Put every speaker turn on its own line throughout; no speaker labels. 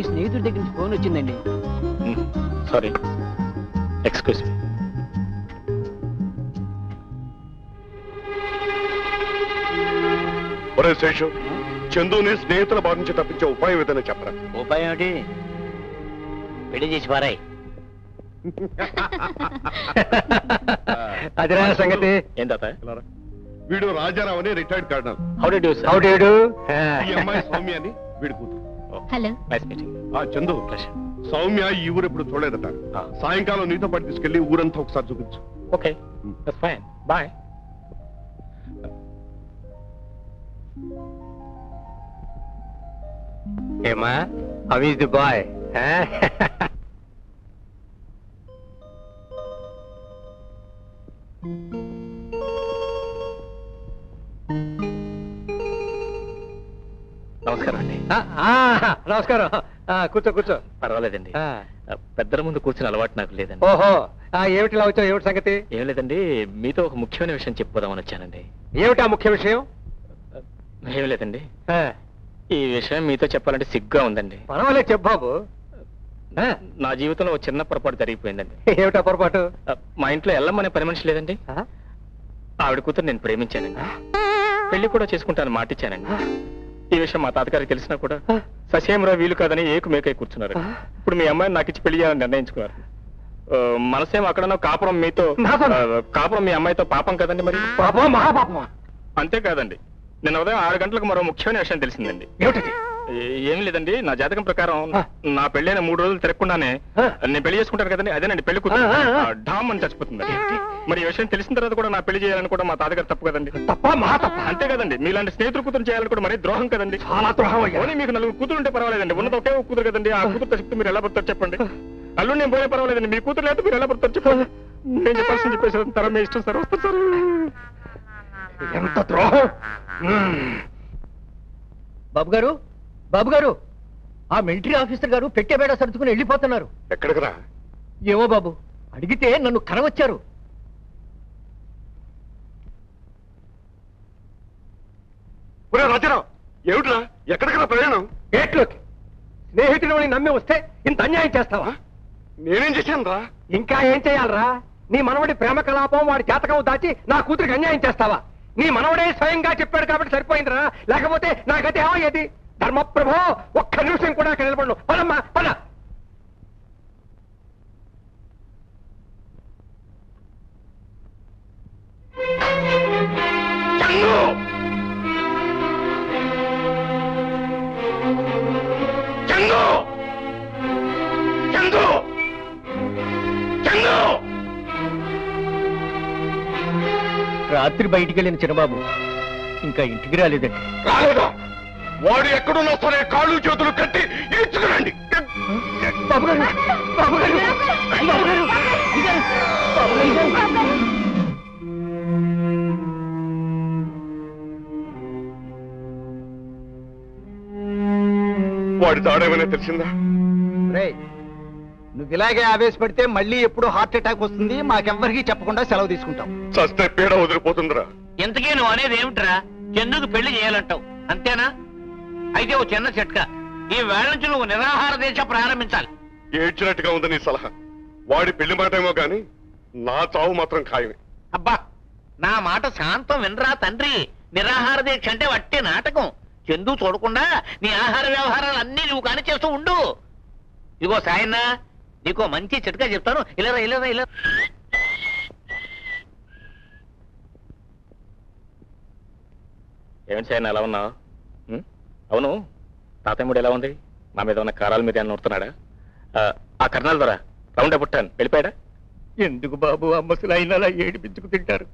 మీ స్నేహితుడి దగ్గర నుంచి ఫోన్ వచ్చిందండి.
Sorry, excuse me.
ఒరే శేషు, చందుని స్నేహితుల బాధ నుంచి తప్పించే ఉపాయం ఏదైనా చెప్పరా?
ఉపాయం ఏమిటి? పెళ్లి చేసి పారాయి.
అది రా సంగతి. ఏం తాత?
వీడు రాజారావు అని retired colonel.
How do you how do you do?
ఈ అమ్మాయి సౌమ్య అని వీడి కూతురు.
Hello,
nice meeting.
Chandu, Soumya ఈ ఊరు ఎప్పుడు చూడలేదట. సాయంకాలం నీతో పాటు తీసుకెళ్లి ఊరంతా ఒకసారి చూపించు.
Okay, that's fine. బాయ్. ఏమా, హౌ ఇస్ ది బాయ్? నమస్కారం అండి. నమస్కారం. కూర్చో కూర్చో. పర్వాలేదండి, పెద్దల ముందు కూర్చుని అలవాటు నాకు లేదండి. ఓహో, ఏమిటి ఇలా వచ్చావు? ఏమిటి సంగతి? ఏం లేదండి, మీతో ఒక ముఖ్యమైన విషయం చెప్పుదామని వచ్చానండి. ఏమిటి ఆ ముఖ్య విషయం? ఏం లేదండి, ఈ విషయం మీతో చెప్పాలంటే సిగ్గుగా ఉందండి. పర్వాలేదు, చెప్పు బాబు. నా జీవితంలో ఒక చిన్న పొరపాటు జరిగిపోయిందండి. ఏమిటా పొరపాటు? మా ఇంట్లో ఎల్లమ్మనే పని మనిషి లేదండి. ఆవిడ కూతురు నేను ప్రేమించానండి. పెళ్లి కూడా చేసుకుంటాను మాటిచ్చానండి. ఈ విషయం మా తాతగారికి తెలిసినా కూడా ససేమరా వీలు కాదని ఏకు మేకై కూర్చున్నారు. ఇప్పుడు మీ అమ్మాయిని నాకు ఇచ్చి పెళ్లి చేయాలని నిర్ణయించుకున్నారు. మనసేమో అక్కడ కాపురం మీతో, కాపురం మీ అమ్మాయితో పాపం కదండి. మరి పాపం, మహాపాపం. అంతేకాదండి, నిన్న ఉదయం 6 గంటలకు మరో ముఖ్యమైన విషయం తెలిసిందండి. ఏం లేదండి, నా జాతకం ప్రకారం నా పెళ్ళైన 3 రోజులు తిరగకుండానే నేను పెళ్లి చేసుకుంటాను కదండి, అదేనండి పెళ్లి కూతురు డామ్ అని చచ్చిపోతుంది. మరి ఈ విషయం తెలిసిన తర్వాత కూడా నా పెళ్లి చేయాలని కూడా మా తాతగారు తప్పు కదండి. అంతే కదండి, మీలాంటి స్నేహితులు కూతురు చేయాలని కూడా మరీ ద్రోహం కదండి. చాలా ద్రోహం. మీకు 4 కూతురు ఉంటే పర్వాలేదండి, ఉన్నది ఒకే కూతురు కదండి. ఆ కూతురుతో చెప్తే మీరు ఎలా పడతారు చెప్పండి. అల్లు నేను పోయే పర్వాలేదండి, మీ కూతురు లేదా మీరు ఎలా పడతారు చెప్పండి. నేను చెప్పాల్సింది చెప్పేసి తర్వాత మీ ఇష్టం సార్. వస్తారు సార్. ఎంత ద్రోహం.
బాబు గారు, బాబు గారు, ఆ మిలిటరీ ఆఫీసర్ గారు పెట్టే బేడ సర్దుకుని వెళ్ళిపోతున్నారు.
ఎక్కడికి రా?
ఏమో బాబు, అడిగితే నన్ను కనవచ్చారు.
రాజారావు, ఏమిట్రా? ఎక్కడికి రా ప్రయాణం?
గేట్లోకి. స్నేహితుడిని నమ్మి వస్తే ఇంత అన్యాయం చేస్తావా?
నేనేం చేశాను రా?
ఇంకా ఏం చేయాలరా? నీ మనవడి ప్రేమ కలాపం, వాడి జాతకం దాచి నా కూతురికి అన్యాయం చేస్తావా? నీ మనవడే స్వయంగా చెప్పాడు కాబట్టి సరిపోయిందిరా, లేకపోతే నా గతి ఏమయ్యేది? ధర్మప్రభో, ఒక్క నిమిషం కూడా అక్కడ నిలబడను. పదమ్మా, పద. రాత్రి బయటికి వెళ్ళిన చిన్నబాబు ఇంకా ఇంటికి రాలేదండి.
రాలేదా? వాడు ఎక్కడున్నా సరే కాళ్ళు చేతులు కట్టి ఈడ్చుకురండి.
బాబు గారు, బాబు గారు, బాబు గారు,
వాడి తాడేమైనా తెలిసిందా?
నువ్వు ఇలాగే ఆవేశపడితే మళ్ళీ ఎప్పుడు హార్ట్ అటాక్ వస్తుంది. మాకెవ్వరికీ చెప్పకుండా సెలవు తీసుకుంటాం.
చస్తే పీడ వదిలిపోతుందిరా.
ఇంతకీ నువ్వు అనేది ఏమిట్రా? చందుకు పెళ్లి చేయాలంటావు అంతేనా? అయితే ఓ చిన్న చిట్కా, ఈ వేళ నుంచి నువ్వు నిరాహార దీక్ష ప్రారంభించాలి.
ఏడ్చినట్టుగా ఉంది నీ సలహా. వాడి పెళ్లి మాట ఏమో గాని నా చావు మాత్రం ఖాయమే.
అబ్బా, నా మాట శాంతం వినరా తండ్రి. నిరాహార దీక్ష అంటే వట్టే నాటకం. చందు చూడకుండా నీ ఆహార వ్యవహారాలు అన్ని నువ్వు కాని చేస్తూ ఉండు. ఇదిగో సాయన్న, నీకో మంచి చిట్కా చెప్తాను. ఇలా ఇలా ఇలా.
ఏమిటి సాయన్న ఎలా ఉన్నావు? అవును, తాతయ్యముడు ఎలా ఉంది? మా మీద ఉన్న కారాల మీద నూడుతున్నాడా? ఆ కర్ణాల ద్వారా రౌండ్ పుట్టాను వెళ్ళిపోయాడా?
ఎందుకు బాబు ఆ ముసలాయన అలా ఏడిపించుకు తింటారు?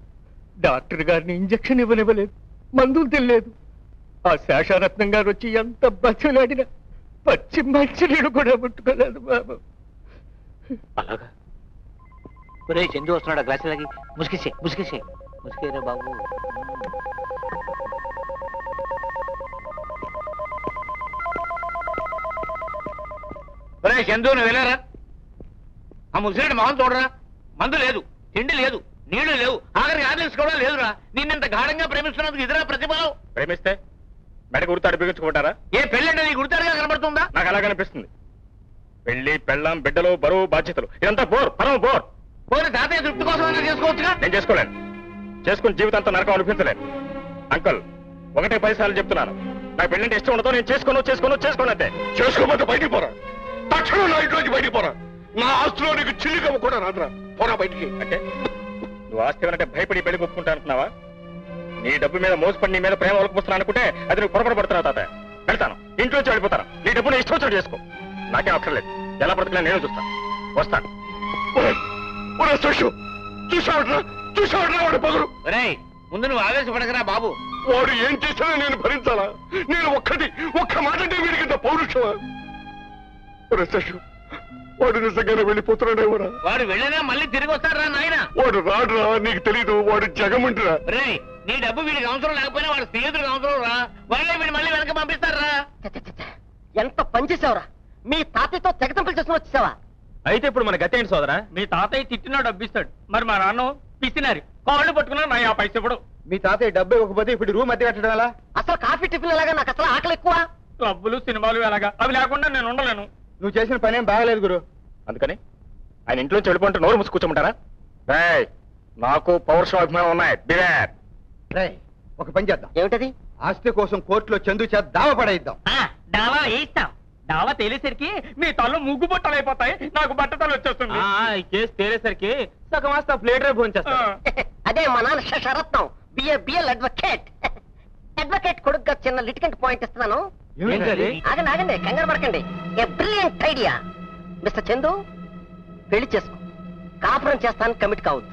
డాక్టర్ గారిని ఇంజక్షన్ ఇవ్వనివ్వలేదు, మందులు తెలియలేదు. ఆ శేషారత్నం గారు వచ్చి ఎంత బచ్చలాడినా పచ్చి మంచినీడు కూడా ముట్టుకోలేదు బాబు.
అలాగా?
ఒరే చందు వస్తున్నాడు, గ్లాసులకి ముసుకేసే ముసుకేసే ముసుకేరా బాబు. ఒరే చందు, నువ్వు వెళ్ళారా? ఆ ముసిరెడ్డి మొహం చూడరా. మందు లేదు, తిండి లేదు, నీళ్లు లేవు, ఆఖరికి ఆర్లిక్స్ కూడా లేదురా. నిన్నంత గాఢంగా ప్రేమిస్తున్నందుకు ఇదిరా ప్రతిఫలం.
ప్రేమిస్తే మెడ గుర్తాడు బిగించుకుంటారా?
ఏ పెళ్ళంటే నీ గుర్తాడుగా కనబడుతుందా?
నాకు అలా కనిపిస్తుంది. పెళ్లి, పెళ్ళం, బిడ్డలు, బరువు, బాధ్యతలు ఇదంతా బోర్, పరమ బోర్.
పోనీ తాతయ్య తృప్తి కోసం చేసుకోవచ్చుగా.
నేను చేసుకోలేను. చేసుకుని జీవితంతో నరకం అనిపించలేను. అంకుల్, 1 10 చెప్తున్నాను. నాకు పెళ్ళంటే ఇష్టం ఉండదు. నేను చేసుకోనంతే.
చేసుకోకపోతే బయటికి పోరా. తక్షణం నా ఇంట్లోంచి బయటికి పోరా. నా ఆస్తిలో నీకు చిల్లికమ్మ కూడా రాదురా. పోరా బయటికి.
అంటే నువ్వు ఆస్తి అంటే భయపడి పెళ్లి ఒప్పుకుంటా అనుకున్నావా? నీ డబ్బు మీద మోసపడి నీ మీద ప్రేమ ఒలకపోతున్నా అనుకుంటే అది నువ్వు పొరపడి పడుతున్నావు తాతయ్య. వెళ్తాను, ఇంట్లోంచి వెళ్ళిపోతాను. నీ డబ్బు నీ ఇష్టం వచ్చాడు చేసుకో. నాకేం అక్కర్లేదు. ఎలా పడుతున్నా నేను చూస్తాను. వస్తాను.
చూసావట్రా వాడు పొగరు.
ముందు నువ్వు ఆవేశపడకరా బాబు.
వాడు ఏం చేసినా నేను భరించాలా? నేను ఒక్క మాట అంటే వీడికింత పౌరుషమా? వాడు నిజంగానే వెళ్ళిపోతున్నాడే కూడా.
వాడు వెళ్ళినా మళ్ళీ తిరిగి వస్తాడు రా నాయన.
వాడు రాడురా, నీకు తెలీదు. వాడు జగమంటురా.
నీ డబ్బు వీడికి అవసరం లేకపోయినా వాడు స్నేహితుడికి అవసరం రా. వాళ్ళే వీడు మళ్ళీ వెనక పంపిస్తారా?
ఎంత పనిచేసావురా? మీ తాతయ్యతో తెగతంపులు చేసుకుని వచ్చేసావా?
అయితే ఇప్పుడు మన గతి ఏంటి సోదరా? మీ తాతయ్య తిట్టినా డబ్బు ఇస్తాడు. మరి మా నాన్న పిసినారి కాళ్ళు పట్టుకున్నా నా 50 పైసలు ఇప్పుడు.
మీ తాతయ్య డబ్బు ఇవ్వకపోతే ఇప్పుడు రూమ్ అద్దె కట్టడం ఎలా?
అసలు కాఫీ టిఫిన్ ఎలాగా? నాకు అసలు ఆకలి ఎక్కువ.
క్లబ్బులు, సినిమాలు ఎలాగా? అవి లేకుండా నేను ఉండలేను.
నువ్వు చేసిన పని ఏం బాగలేదు గురు. అందుకని ఆయన ఇంట్లో చెడిపోంటే నోరు మూసి కూర్చోమంటారా? నాకు పౌరుషం అభిమానం ఉన్నాయి. ఒక పని చేద్దాం.
ఏమిటది?
ఆస్తి కోసం కోర్టులో చందు చేత దావ పడేద్దాం.
దావా వేయిస్తాం. దావా తేలేసరికి మీ తల్లు ముగ్గు బట్టలు అయిపోతాయి. నాకు బట్టతలు వచ్చేస్తుంది. ఈ కేసు తేలేసరికి సగం ఆస్తి ప్లేట్ రేపు ఉంచేస్తా.
అదే మా నాన్న శరత్నం, బిఎల్ అడ్వకేట్. అడ్వకేట్ కొడుకుగా చిన్న లిటికెంట్ పాయింట్ ఇస్తున్నాను. ఆగండి, కంగారు పడకండి. A brilliant idea. Mister Chandu, పెళ్లి చేసుకో. కాపురం చేస్తాను, కమిట్ కావద్దు.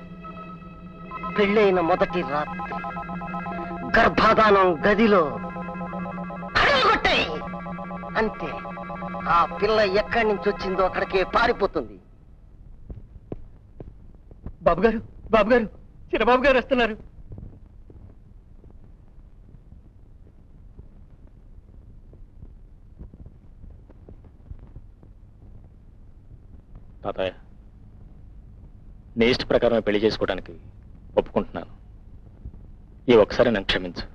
పెళ్ళైన మొదటి రాత్రి గర్భాధానం గదిలో కొట్టాయి అంతే. ఆ పిల్ల ఎక్కడి నుంచి వచ్చిందో అక్కడికి పారిపోతుంది.
బాబు గారు, చిన్నబాబు గారు వస్తున్నారు.
తాతయ్య, నీ ఇష్ట ప్రకారమే పెళ్లి చేసుకోవడానికి ఒప్పుకుంటున్నాను. ఈ ఒకసారి నన్ను క్షమించు.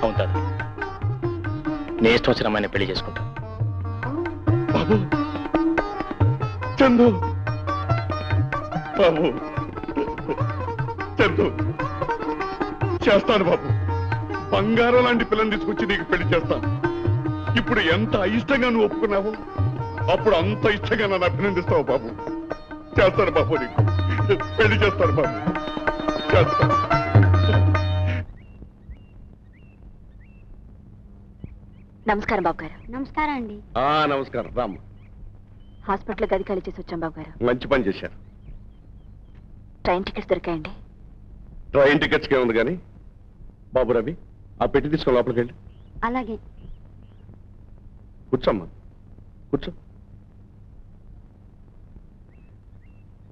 అవును తాతయ్య, నీ ఇష్టం వచ్చిన అమ్మాయిని పెళ్లి చేసుకుంటాను.
చందు, బాబు, చందు, చేస్తాను బాబు. బంగారం లాంటి పిల్లని తీసుకొచ్చి నీకు పెళ్లి చేస్తాను. ఇప్పుడు ఎంత అయిష్టంగా నువ్వు ఒప్పుకున్నావు, అప్పుడు అంత ఇష్టంగా నన్ను అభినందిస్తావు బాబు. చేస్తాను బాబు, నీకు పెళ్లి చేస్తాను బాబు, చేస్తాను.
నమస్కారం బాబు గారు. నమస్కారం అండి.
నమస్కారం. రామ్మ,
హాస్పిటల్ గది ఖాళీ చేసి వచ్చాం బాబు గారు.
మంచి పని చేశారు.
ట్రైన్ టికెట్స్ దొరికాయండి.
ట్రైన్ టికెట్స్కి ఏముంది కానీ, బాబు రవి ఆ పెట్టి తీసుకో, లోపలికి వెళ్ళి.
అలాగే.
కూర్చోమ్మా, కూర్చో.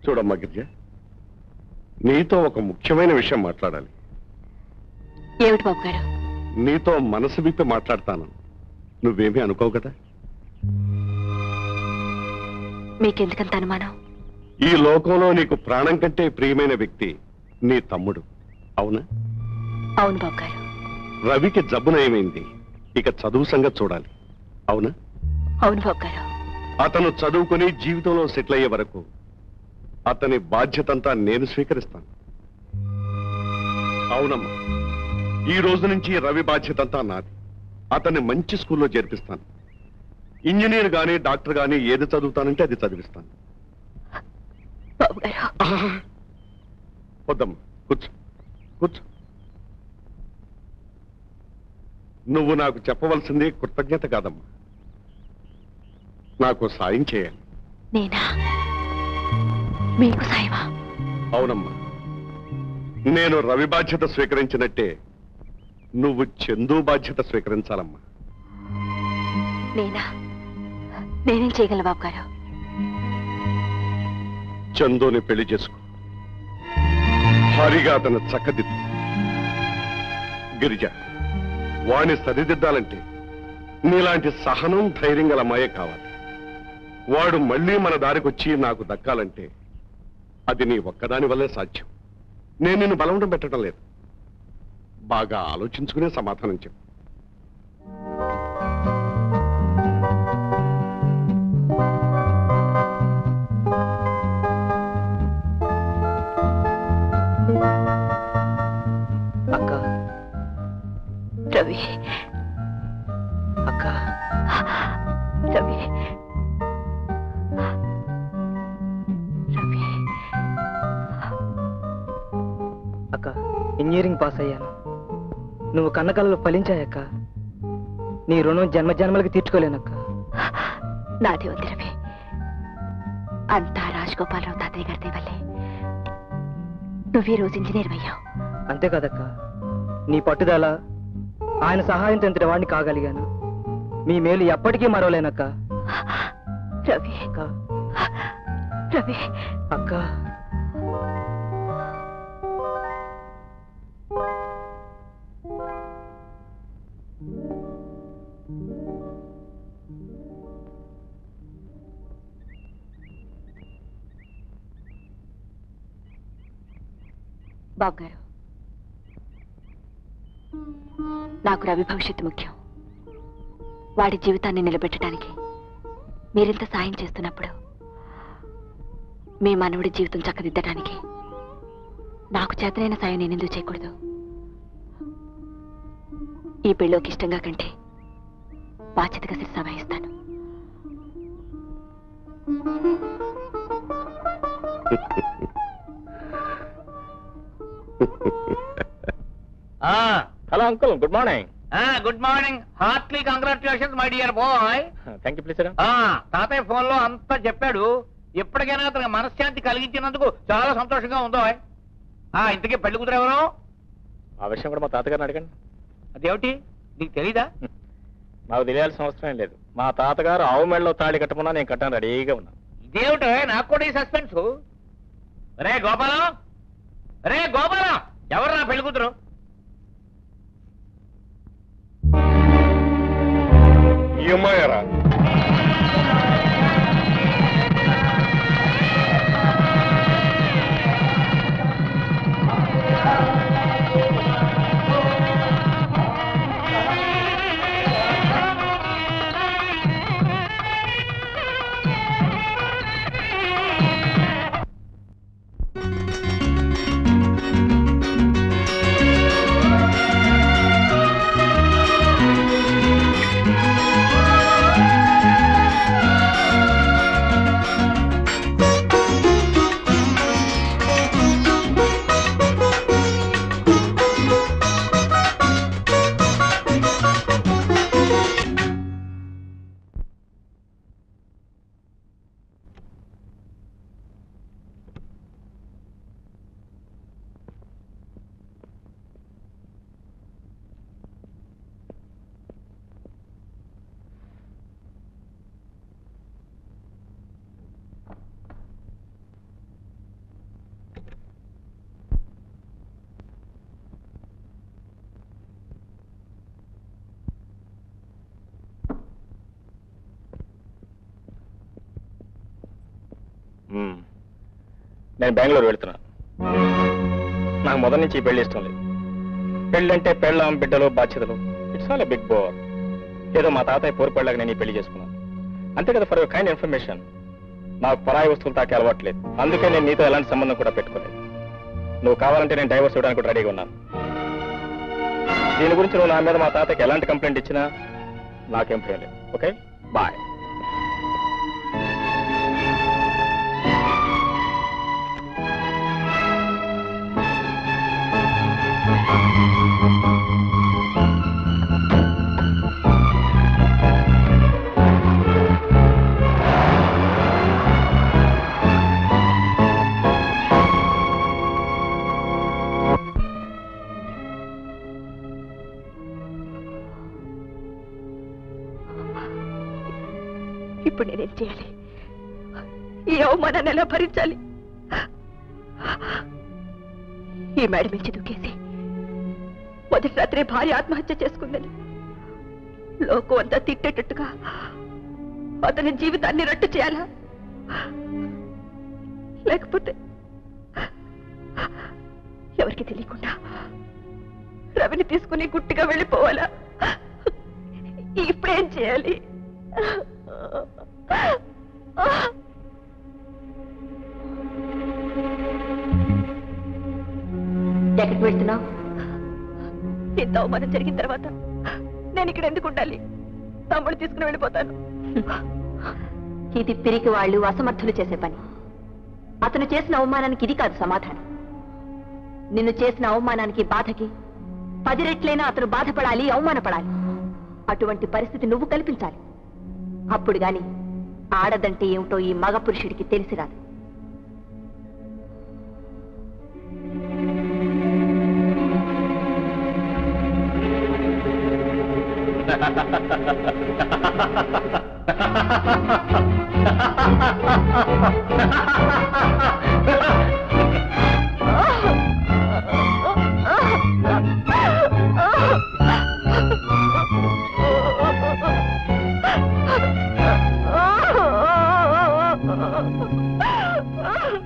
చూడమ్మా గిరిజ, నీతో ఒక ముఖ్యమైన విషయం మాట్లాడాలి.
ఏమిటి బాబు గారు?
నీతో మనసు విప్పి మాట్లాడతాను. నువ్వేమీ అనుకోవు కదా?
మీకెందుకంత అనుమానం?
ఈ లోకంలో నీకు ప్రాణం కంటే ప్రియమైన వ్యక్తి నీ తమ్ముడు, అవునా?
అవును బాబు గారు.
రవికి జబ్బు నయమైంది. ఇక చదువు సంగతి చూడాలి, అవునా?
అవును బాబు గారు.
అతను చదువుకుని జీవితంలో సెటిల్ అయ్యే వరకు అతని బాధ్యతంతా నేను స్వీకరిస్తాను. అవునమ్మా, ఈ రోజు నుంచి రవి బాధ్యతంతా నాది. అతన్ని మంచి స్కూల్లో చేర్పిస్తాను. ఇంజనీర్ గాని డాక్టర్ గాని ఏది చదువుతానంటే అది చదివిస్తాను.
బాబు గారు.
వద్దమ్మా, కూర్చో, కూర్చో. నువ్వు నాకు చెప్పవలసింది కృతజ్ఞత కాదమ్మా, నాకు సాయం చేయాలి.
నేనా? మీకు సాయమా?
అవునమ్మా, నేను రవి బాధ్యత స్వీకరించినట్టే నువ్వు చందు బాధ్యత స్వీకరించాలమ్మా.
నేనా? నేనేం చేయగలను బాబు గారు?
చందుని పెళ్లి చేసుకో. భారీగా అతను చక్కదిద్దు. గిరిజ, వాణ్ణి సరిదిద్దాలంటే నీలాంటి సహనం, ధైర్యం గల అమ్మాయే కావాలి. వాడు మళ్ళీ మన దారికొచ్చి నాకు దక్కాలంటే అది నీ ఒక్కదాని వల్లే సాధ్యం. నేను నిన్ను బలవంతం పెట్టడం లేదు. బాగా ఆలోచించుకునే సమాధానం చెప్పు.
అక్క
రవి,
అక్క
రవి, రవి.
అక్క ఇంజనీరింగ్ పాస్ అయ్యాను. నువ్వు కన్న కలలు ఫలించాయక్క. నీ రుణం జన్మ జన్మలకి తీర్చుకోలేనక్క.
నాది ఉంది రవి. అంతా రాజగోపాలరావు తాతయ్య గారి వల్లే నువ్వు ఈ రోజు ఇంజనీర్ అయ్యావు.
అంతే కదక్క, నీ పట్టుదల, ఆయన సహాయంతో ఇంతటి వాడిని కాగలిగాను. మీ మేలు ఎప్పటికీ మరవలేనక్క.
రవి,
అక్క
రవి.
అక్క
బాబు గారు, నాకు రవి భవిష్యత్తు ముఖ్యం. వాడి జీవితాన్ని నిలబెట్టడానికి మీరింత సాయం చేస్తున్నప్పుడు మీ మనవుడి జీవితం చక్కదిద్దడానికి నాకు చేతనైన సాయం నేనెందుకు చేయకూడదు? ఈ పెళ్ళోకి ఇష్టంగా కంటే బాధ్యతగా శిరస వహిస్తాను.
Hello uncle, good morning.
Good morning. Heartily congratulations my dear boy.
Thank you please.
తాతయ్య ఫోన్ లో అంతా చెప్పాడు. ఎప్పటికైనా అతనికి మనశ్శాంతి కలిగించినందుకు చాలా సంతోషంగా ఉందో. ఇంతకీ పెళ్లి కూతురు ఎవరు?
ఆ విషయం కూడా మా తాతగారిని అడగండి.
అదేమిటి, నీకు తెలీదా?
నాకు తెలియాల్సిన అవసరం ఏం లేదు. మా తాతగారు ఆవు మెడలో తాళి కట్టమన్నా నేను కట్టాను, రెడీగా ఉన్నాను.
ఇదేమిటో నాకు కూడా ఈ సస్పెన్స్. రే గోపాలం, రే గోపాలం, ఎవరు నా పెళ్లి కూతురు?
ఈ అమ్మాయారా?
నేను బెంగళూరు వెళ్తున్నా. నాకు మొదటి నుంచి పెళ్లి ఇష్టం లేదు. పెళ్ళంటే పెళ్ళాం, బిడ్డలు, బాధ్యతలు, it's all a big bore. ఏదో మా తాతయ్య పోరుపడలాగా నేను ఈ పెళ్లి చేసుకున్నాను అంతే కదా. ఫర్ యువర్ కైండ్ ఇన్ఫర్మేషన్, నాకు పరాయి వస్తువులు తాకే అలవాట్లేదు. అందుకే నేను నీతో ఎలాంటి సంబంధం కూడా పెట్టుకోలేదు. నువ్వు కావాలంటే నేను డైవర్స్ ఇవ్వడానికి కూడా రెడీగా ఉన్నాను. దీని గురించి నువ్వు నా మీద మా తాతయ్యకి ఎలాంటి కంప్లైంట్ ఇచ్చినా నాకేం భయం లేదు. Okay, bye.
ఇప్పుడు నేనేం చేయాలి? ఈ అవమానాన్ని ఎలా భరించాలి? ఈ మేడ మించి దూకేసి మొదటి రాత్రి భార్య ఆత్మహత్య చేసుకుందని లోకం అంతా తిట్టేటట్టుగా అతని జీవితాన్ని రట్టు చేయాలా? లేకపోతే ఎవరికి తెలియకుండా రవిని తీసుకుని గుట్టిగా వెళ్ళిపోవాలా? ఇప్పుడేం చేయాలి? ఎక్కడికి వెళ్తున్నావు? ఇంత అవమానం జరిగిన తర్వాత నేను ఇక్కడ ఎందుకు ఉండాలి? తమ్ముడు తీసుకుని వెళ్ళిపోతాను. ఇది పిరికి వాళ్ళు అసమర్థులు చేసే పని. అతను చేసిన అవమానానికి ఇది కాదు సమాధానం. నిన్ను చేసిన అవమానానికి బాధకి 10 రెట్లైనా అతను బాధపడాలి, అవమానపడాలి. అటువంటి పరిస్థితి నువ్వు కల్పించాలి. అప్పుడు గాని ఆడదంటే ఏమిటో ఈ మగ పురుషుడికి తెలిసిరాదు.